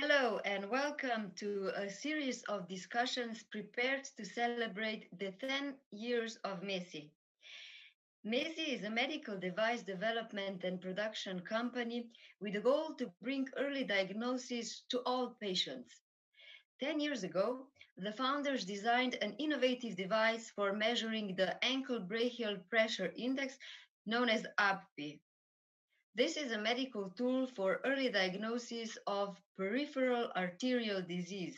Hello and welcome to a series of discussions prepared to celebrate the 10 years of MESI. MESI is a medical device development and production company with a goal to bring early diagnosis to all patients. 10 years ago, the founders designed an innovative device for measuring the ankle brachial pressure index known as ABP. This is a medical tool for early diagnosis of peripheral arterial disease.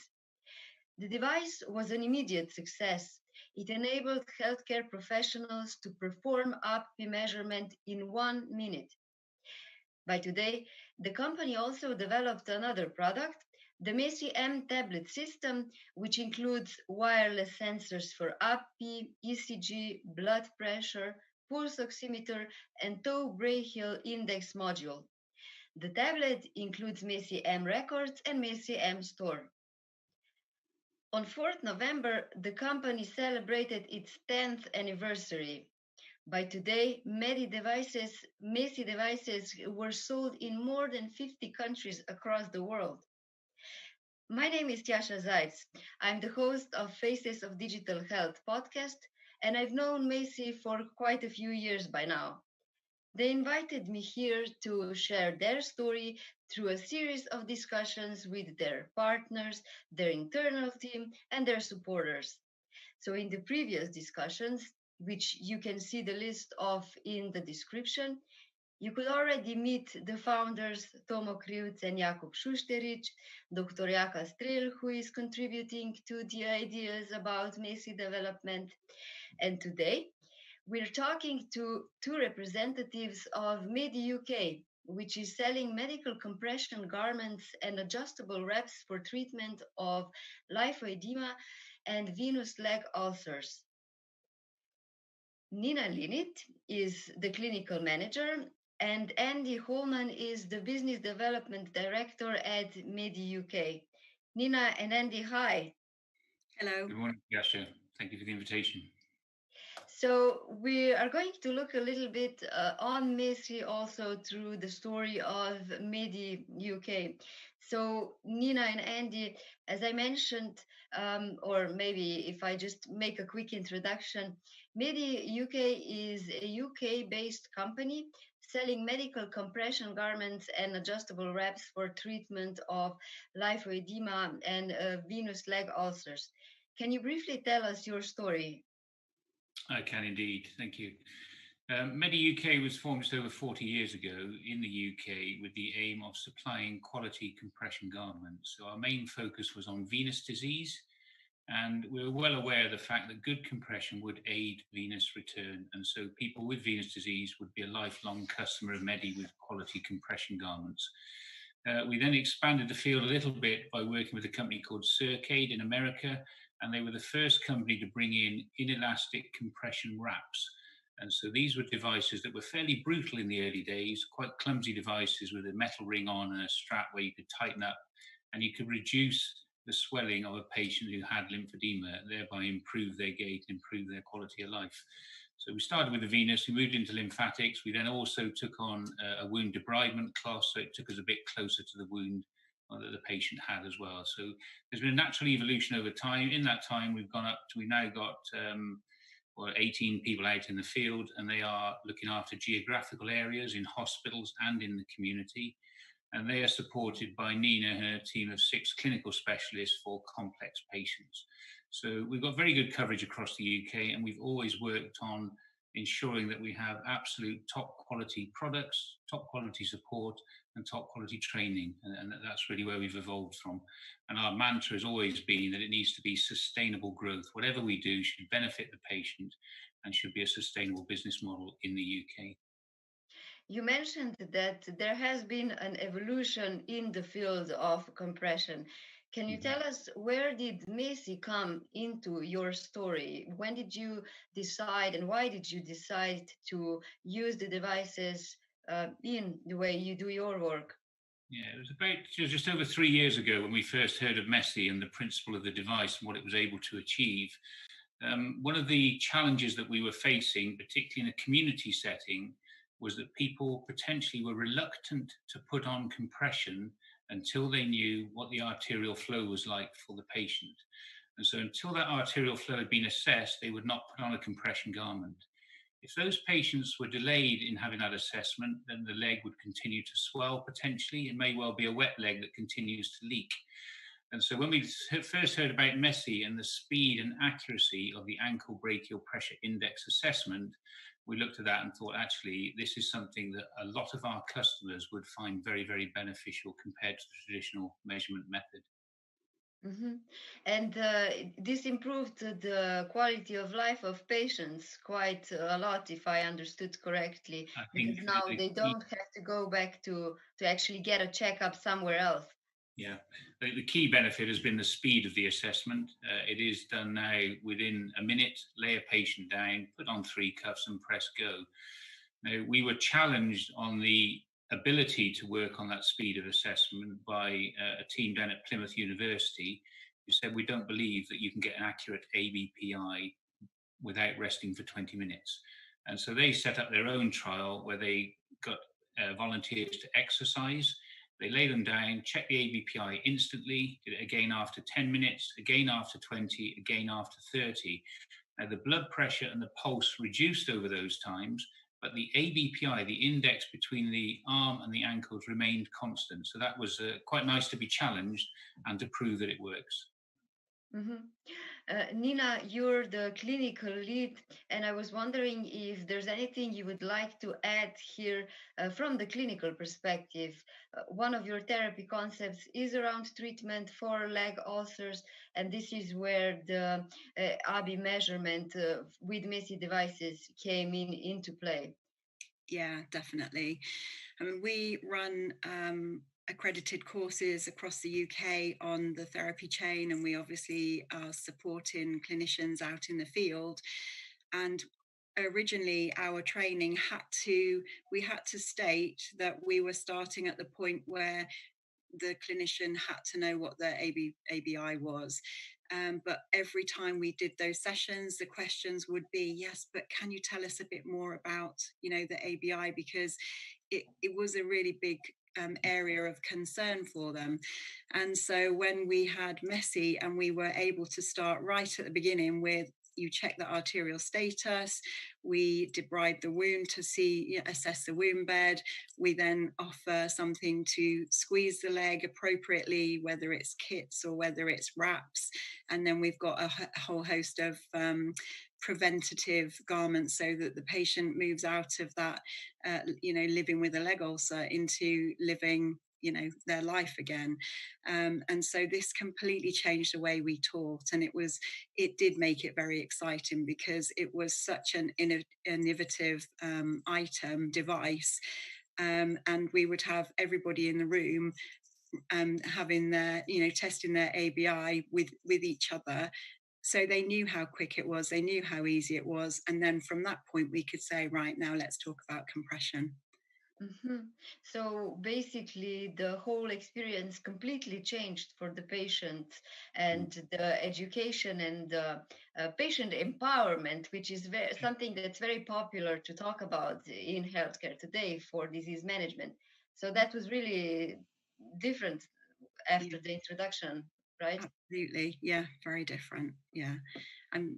The device was an immediate success. It enabled healthcare professionals to perform APP measurement in 1 minute. By today, the company also developed another product, the MESI M tablet system, which includes wireless sensors for APP, ECG, blood pressure, pulse oximeter, and toe brachial index module. The tablet includes MESI M Records and MESI M Store. On 4th November, the company celebrated its 10th anniversary. By today, MESI devices were sold in more than 50 countries across the world. My name is Tjasa Zajc. I'm the host of Faces of Digital Health podcast, and I've known MESI for quite a few years by now. They invited me here to share their story through a series of discussions with their partners, their internal team, and their supporters. So, in the previous discussions, which you can see the list of in the description, you could already meet the founders Tomo Kriuc and Jakub Šušterić, Dr. Jaka Strel, who is contributing to the ideas about MESI development. And today, we're talking to two representatives of MediUK, which is selling medical compression garments and adjustable wraps for treatment of liphoedema and venous leg ulcers. Nina Linnitt is the clinical manager, and Andy Holman is the business development director at MediUK. Nina and Andy, hi. Hello. Good morning, Yasha. Thank you for the invitation. So we are going to look a little bit on MESI also through the story of MediUK. So Nina and Andy, as I mentioned, or maybe if I just make a quick introduction, MediUK is a UK-based company selling medical compression garments and adjustable wraps for treatment of liphoedema and venous leg ulcers. Can you briefly tell us your story? I can indeed. Thank you. MediUK was formed just over 40 years ago in the UK with the aim of supplying quality compression garments. So our main focus was on venous disease, and we were well aware of the fact that good compression would aid venous return. And so people with venous disease would be a lifelong customer of Medi with quality compression garments. We then expanded the field a little bit by working with a company called Circade in America, and they were the first company to bring in inelastic compression wraps. And so these were devices that were fairly brutal in the early days, quite clumsy devices with a metal ring on and a strap where you could tighten up, and you could reduce the swelling of a patient who had lymphedema, thereby improve their gait, improve their quality of life. So we started with the venous, we moved into lymphatics. We then also took on a wound debridement cloth, so it took us a bit closer to the wound that the patient had as well. So there's been a natural evolution over time. In that time, we've now got 18 people out in the field, and they are looking after geographical areas in hospitals and in the community. And they are supported by Nina and her team of 6 clinical specialists for complex patients. So we've got very good coverage across the UK, and we've always worked on ensuring that we have absolute top quality products, top quality support, and top quality training. And that's really where we've evolved from. And our mantra has always been that it needs to be sustainable growth. Whatever we do should benefit the patient and should be a sustainable business model in the UK. You mentioned that there has been an evolution in the field of compression. Can you tell us, where did MESI come into your story? When did you decide, and why did you decide to use the devices in the way you do your work? Yeah, it was just over 3 years ago when we first heard of MESI and the principle of the device and what it was able to achieve. One of the challenges that we were facing, particularly in a community setting, was that people potentially were reluctant to put on compression until they knew what the arterial flow was like for the patient. And so until that arterial flow had been assessed, they would not put on a compression garment. If those patients were delayed in having that assessment, then the leg would continue to swell potentially. It may well be a wet leg that continues to leak. And so when we first heard about MESI and the speed and accuracy of the ankle brachial pressure index assessment, we looked at that and thought, actually, this is something that a lot of our customers would find very, very beneficial compared to the traditional measurement method. Mm-hmm. And this improved the quality of life of patients quite a lot, if I understood correctly, I because think now they don't have to go back to actually get a checkup somewhere else. Yeah, the key benefit has been the speed of the assessment. It is done now within a minute, lay a patient down, put on 3 cuffs and press go. Now, we were challenged on the ability to work on that speed of assessment by a team down at Plymouth University who said, we don't believe that you can get an accurate ABPI without resting for 20 minutes. And so they set up their own trial where they got volunteers to exercise. They lay them down, check the ABPI instantly, did it again after 10 minutes, again after 20, again after 30. Now, the blood pressure and the pulse reduced over those times, but the ABPI, the index between the arm and the ankles, remained constant. So that was quite nice to be challenged and to prove that it works. Mm-hmm. Nina, you're the clinical lead, and I was wondering if there's anything you would like to add here from the clinical perspective. One of your therapy concepts is around treatment for leg ulcers, and this is where the ABI measurement with MESI devices came into play. Yeah, definitely. I mean, we run accredited courses across the UK on the therapy chain, and we obviously are supporting clinicians out in the field. And originally our training we had to state that we were starting at the point where the clinician had to know what their ABI was. But every time we did those sessions, the questions would be, yes, but can you tell us a bit more about, the ABI? Because it was a really big area of concern for them. And so when we had MESI and we were able to start right at the beginning with, you check the arterial status, we debride the wound to assess the wound bed, we then offer something to squeeze the leg appropriately, whether it's kits or whether it's wraps, and then we've got a whole host of preventative garments so that the patient moves out of that living with a leg ulcer into living their life again. And so this completely changed the way we taught, and it did make it very exciting because it was such an innovative device, and we would have everybody in the room having their testing their ABI with each other. So they knew how quick it was, they knew how easy it was, and then from that point we could say, right, now let's talk about compression. Mm-hmm. So basically, the whole experience completely changed for the patient, and the education and the patient empowerment, which is something that's very popular to talk about in healthcare today for disease management. So that was really different after the introduction, right? Absolutely, yeah, very different, yeah. And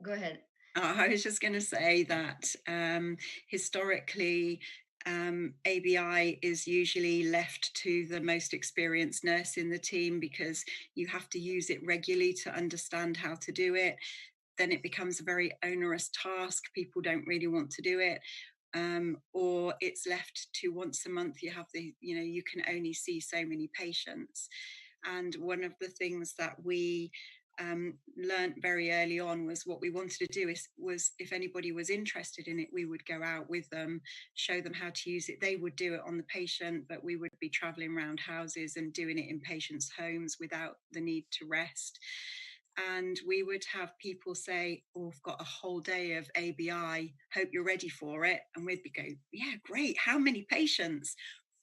go ahead. I was just going to say that historically, ABI is usually left to the most experienced nurse in the team because you have to use it regularly to understand how to do it. Then it becomes a very onerous task. People don't really want to do it. Or it's left to once a month. You have you can only see so many patients. And one of the things that we learned very early on was what we wanted to do was if anybody was interested in it, we would go out with them, show them how to use it. They would do it on the patient, but we would be traveling around houses and doing it in patients' homes without the need to rest. And we would have people say, oh, I've got a whole day of ABI, hope you're ready for it. And we'd be going, yeah, great. How many patients?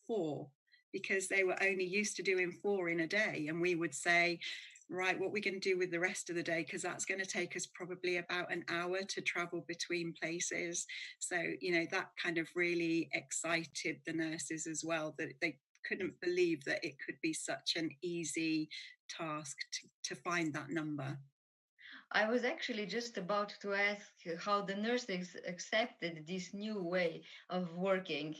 4, because they were only used to doing 4 in a day. And we would say, right, what we're going to do with the rest of the day, because that's going to take us probably about an hour to travel between places. So, that kind of really excited the nurses as well, that they couldn't believe that it could be such an easy task to find that number. I was actually just about to ask how the nurses accepted this new way of working.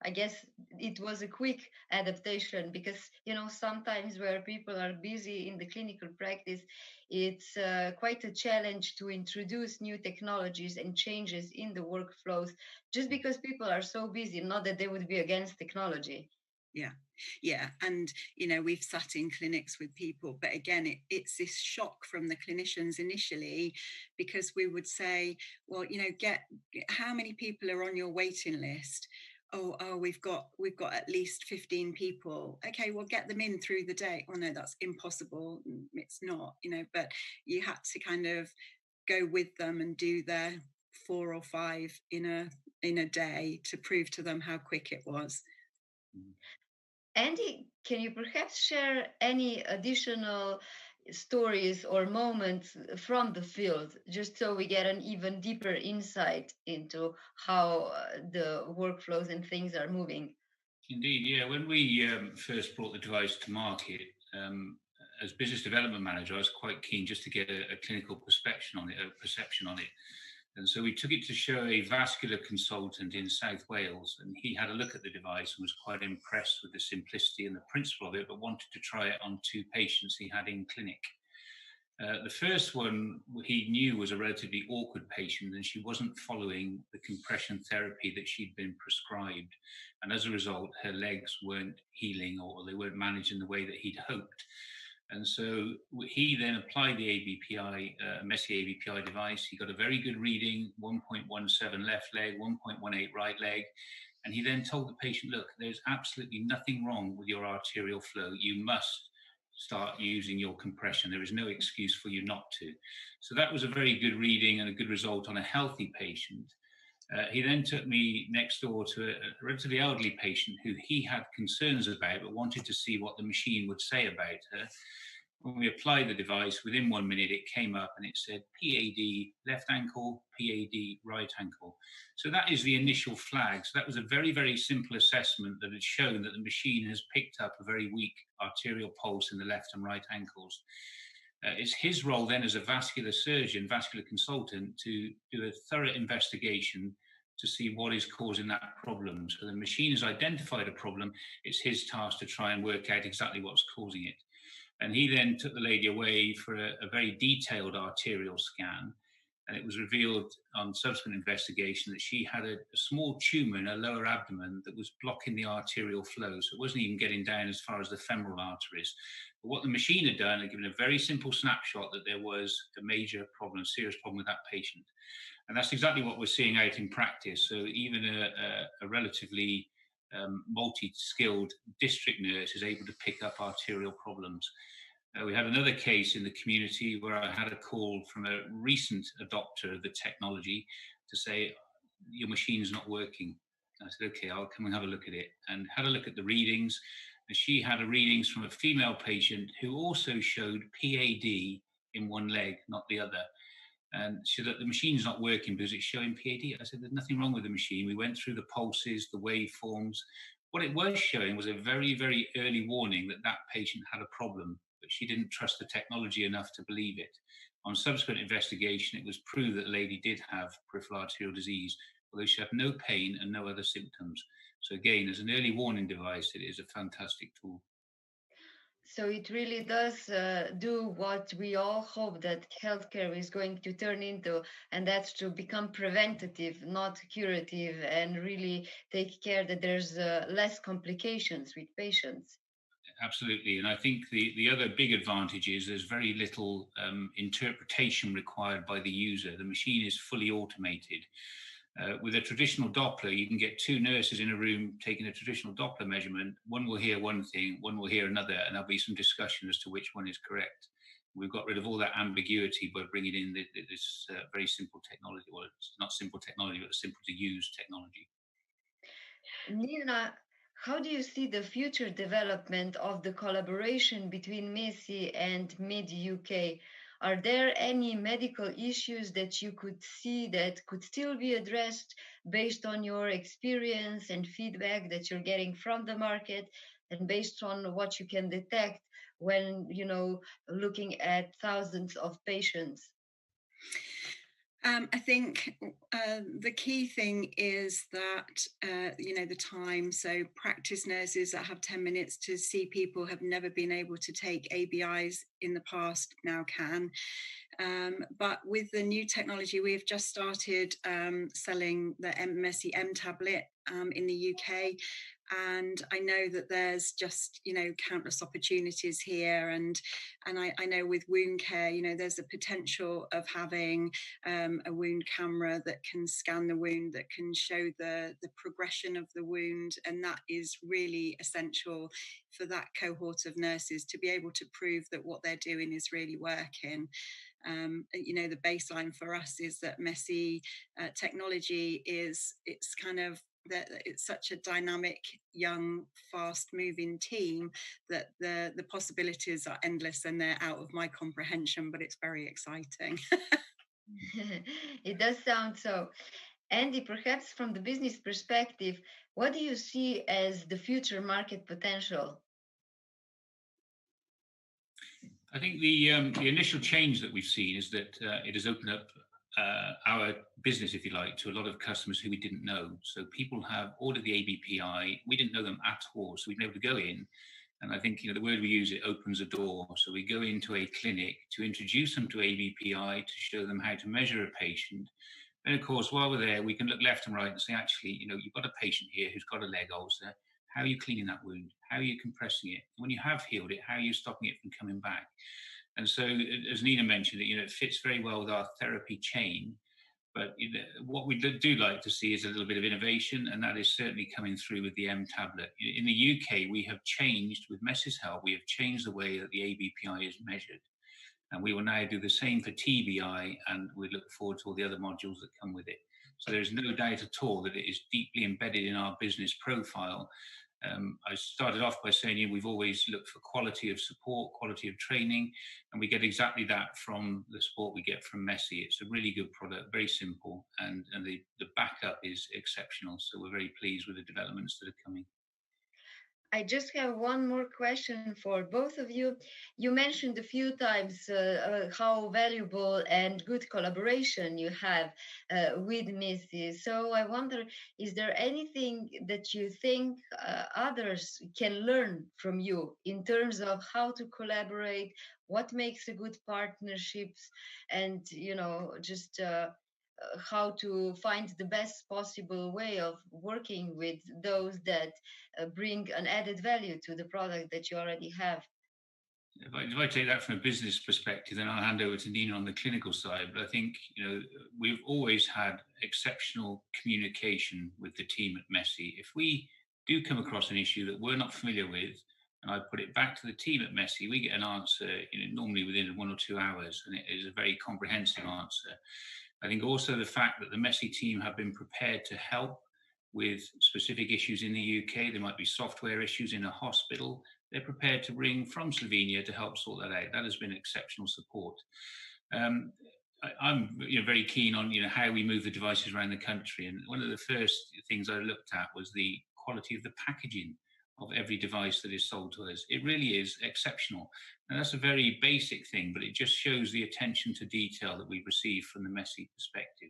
I guess it was a quick adaptation because, sometimes where people are busy in the clinical practice, it's quite a challenge to introduce new technologies and changes in the workflows just because people are so busy, not that they would be against technology. Yeah. And, we've sat in clinics with people, but again, it's this shock from the clinicians initially, because we would say, well, get how many people are on your waiting list? Oh, we've got at least 15 people. Okay, well, get them in through the day. Oh no, that's impossible. It's not, but you had to kind of go with them and do their 4 or 5 in a day to prove to them how quick it was. Andy, can you perhaps share any additional stories or moments from the field, just so we get an even deeper insight into how the workflows and things are moving? Indeed, yeah. When we first brought the device to market, as business development manager, I was quite keen just to get a clinical perception on it. And so we took it to show a vascular consultant in South Wales, and he had a look at the device and was quite impressed with the simplicity and the principle of it, but wanted to try it on 2 patients he had in clinic. The first one he knew was a relatively awkward patient, and she wasn't following the compression therapy that she'd been prescribed. And as a result, her legs weren't healing, or they weren't managed in the way that he'd hoped. And so he then applied the ABPI, MESI ABPI device. He got a very good reading, 1.17 left leg, 1.18 right leg. And he then told the patient, look, there's absolutely nothing wrong with your arterial flow. You must start using your compression. There is no excuse for you not to. So that was a very good reading and a good result on a healthy patient. He then took me next door to a relatively elderly patient who he had concerns about, but wanted to see what the machine would say about her. When we applied the device, within 1 minute, it came up and it said PAD left ankle, PAD right ankle. So that is the initial flag. So that was a very, very simple assessment that had shown that the machine has picked up a very weak arterial pulse in the left and right ankles. It's his role then as a vascular surgeon, vascular consultant, to do a thorough investigation to see what is causing that problem. So the machine has identified a problem. It's his task to try and work out exactly what's causing it. And he then took the lady away for a very detailed arterial scan. And it was revealed on subsequent investigation that she had a small tumour in her lower abdomen that was blocking the arterial flow. So it wasn't even getting down as far as the femoral arteries. But what the machine had done, had given a very simple snapshot that there was a major problem, a serious problem with that patient. And that's exactly what we're seeing out in practice. So even a relatively multi-skilled district nurse is able to pick up arterial problems. We had another case in the community where I had a call from a recent adopter of the technology to say, your machine's not working. I said, okay, I'll come and have a look at it, and had a look at the readings. And she had readings from a female patient who also showed PAD in one leg, not the other. And she said that the machine's not working because it's showing PAD. I said, there's nothing wrong with the machine. We went through the pulses, the waveforms. What it was showing was a very, very early warning that that patient had a problem, but she didn't trust the technology enough to believe it. On subsequent investigation, it was proved that the lady did have peripheral arterial disease, although she had no pain and no other symptoms. So again, as an early warning device, it is a fantastic tool. So it really does do what we all hope that healthcare is going to turn into, and that's to become preventative, not curative, and really take care that there's less complications with patients. Absolutely. And I think the other big advantage is there's very little interpretation required by the user. The machine is fully automated. With a traditional Doppler, you can get 2 nurses in a room taking a traditional Doppler measurement. One will hear one thing, one will hear another, and there'll be some discussion as to which one is correct. We've got rid of all that ambiguity by bringing in this very simple technology. Well, it's not simple technology, but simple to use technology. Nina, how do you see the future development of the collaboration between MESI and MediUK? Are there any medical issues that you could see that could still be addressed based on your experience and feedback that you're getting from the market and based on what you can detect when, looking at thousands of patients? I think the key thing is that, the time. So practice nurses that have 10 minutes to see people have never been able to take ABIs in the past, now can. But with the new technology, we've just started selling the MESI M tablet in the UK. And I know that there's just, countless opportunities here. And I know with wound care, there's a potential of having a wound camera that can scan the wound, that can show the progression of the wound. And that is really essential for that cohort of nurses to be able to prove that what they're doing is really working. The baseline for us is that MESI technology it's kind of that it's such a dynamic, young, fast-moving team that the possibilities are endless, and they're out of my comprehension. But it's very exciting. It does sound so. Andy, perhaps from the business perspective, what do you see as the future market potential? I think the initial change that we've seen is that it has opened up our business, if you like, to a lot of customers who we didn't know. So people have ordered the ABPI. We didn't know them at all. So we've been able to go in. And I think, the word we use, it opens a door. So we go into a clinic to introduce them to ABPI, to show them how to measure a patient. And of course, while we're there, we can look left and right and say, actually, you've got a patient here who's got a leg ulcer. How are you cleaning that wound? How are you compressing it? When you have healed it, how are you stopping it from coming back? And so, as Nina mentioned, it fits very well with our therapy chain. But what we do like to see is a little bit of innovation, and that is certainly coming through with the M tablet. In the UK, we have changed, with MESI's help, we have changed the way that the ABPI is measured. And we will now do the same for TBI, and we look forward to all the other modules that come with it. So there's no doubt at all that it is deeply embedded in our business profile. I started off by saying we've always looked for quality of support, quality of training, and we get exactly that from the support we get from MESI. It's a really good product, very simple, and the backup is exceptional. So we're very pleased with the developments that are coming. I just have one more question for both of you. You mentioned a few times how valuable and good collaboration you have with MESI. So I wonder, is there anything that you think others can learn from you in terms of how to collaborate, what makes a good partnerships, and, just how to find the best possible way of working with those that bring an added value to the product that you already have? If I take that from a business perspective, then I'll hand over to Nina on the clinical side. But I think, we've always had exceptional communication with the team at MESI. If we do come across an issue that we're not familiar with, and I put it back to the team at MESI, we get an answer, normally within 1 or 2 hours, and it is a very comprehensive answer. I think also the fact that the MESI team have been prepared to help with specific issues in the UK. There might be software issues in a hospital. They're prepared to bring from Slovenia to help sort that out. That has been exceptional support. I'm very keen on how we move the devices around the country. And one of the first things I looked at was the quality of the packaging of every device that is sold to us. It really is exceptional. And that's a very basic thing, but it just shows the attention to detail that we've received from the MESI perspective.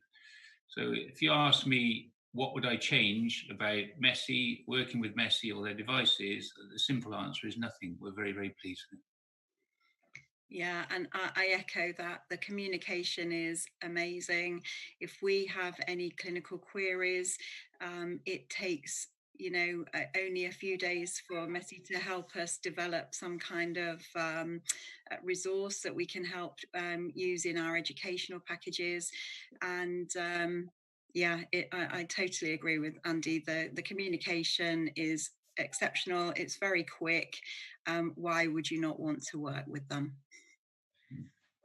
So if you ask me, what would I change about MESI, working with MESI or their devices? The simple answer is nothing. We're very, very pleased with it. Yeah, and I echo that. The communication is amazing. If we have any clinical queries, it takes only a few days for MESI to help us develop some kind of resource that we can help use in our educational packages. And I totally agree with Andy. The communication is exceptional. It's very quick. Why would you not want to work with them?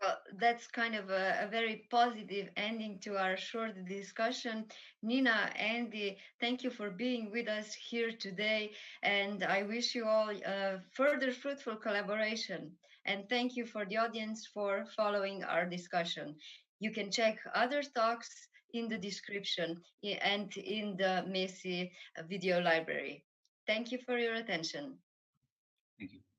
Well, that's kind of a very positive ending to our short discussion. Nina, Andy, thank you for being with us here today. And I wish you all further fruitful collaboration. And thank you for the audience for following our discussion. You can check other talks in the description and in the MESI video library. Thank you for your attention. Thank you.